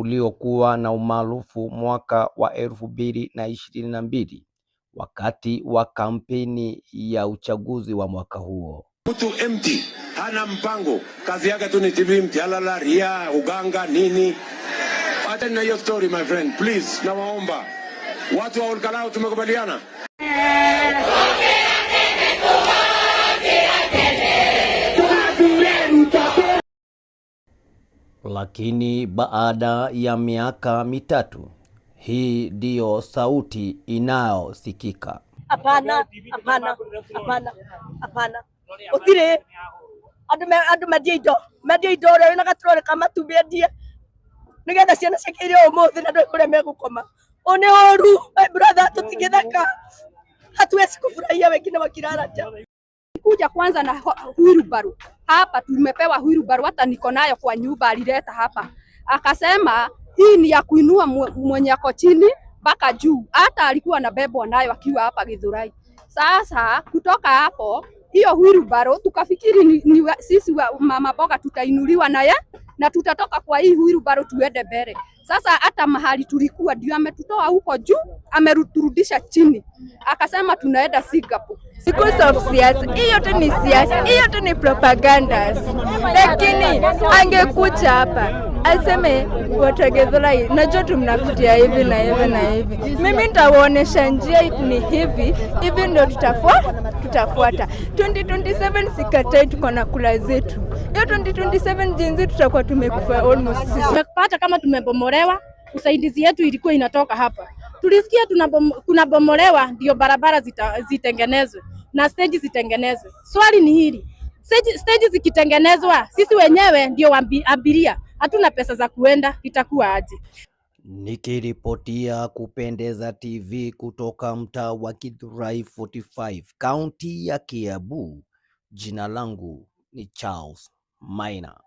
uliokuwa na umaarufu mwaka wa 2022 wakati wa kampeni ya uchaguzi wa mwaka huo. Mtu empty, hana mpango, kazi yake tu ni TV, mtialala, ria, uganga, nini. Hata na hiyo story my friend, please, nawaomba. Watu wa Olkalau tumekubaliana. Lakini baada ya miaka mitatu, hii ndiyo sauti inayosikika. Hapana, hapana, hapana, hapana. Utire adu medido rero nagatrore kama tubedie. Nigetha ciana ciakire umuthi na ndoi kuria megukoma. One oru, my brother, tutigethaka. Hatuwezi kufurahia wengine wakilala njaa. Kuja kwanza na wheelbarrow. Hapa tumepewa wheelbarrow, hata niko nayo kwa nyumba, alileta hapa. Akasema hii ni ya kuinua mwenye ako chini mpaka juu. Hata alikuwa na bebo nayo akiwa hapa Githurai. Sasa kutoka hapo hiyo wheelbarrow tukafikiri sisi wa mama boga tutainuliwa naye na tutatoka kwa hii wheelbarrow tuende mbele. Sasa hata mahali tulikuwa ndio ametutoa huko juu, ameturudisha chini. Akasema tunaenda Singapore. Because of siasa, hiyo tu ni siasa, hiyo tu ni propagandas. Lakini angekuja hapa aseme watu wa Githurai, najua tu mnapitia hivi na hivi na hivi. Mimi nitawaonesha njia ni hivi, hivi ndio tutafuata. 2027 sikatai, tuko na kula zetu. Hiyo 2027 jinsi tutakuwa tumekufa almost sisi. Tumepata kama tumebomolewa, usaidizi yetu ilikuwa inatoka hapa. Tulisikia kuna bomolewa ndio barabara zitengenezwe na stage zitengenezwe. Swali ni hili, stage zikitengenezwa sisi wenyewe ndio abiria, hatuna pesa za kuenda, itakuwa aje? Nikiripotia Kupendeza TV kutoka mtaa wa Githurai 45, kaunti ya Kiambu, jina langu ni Charles Maina.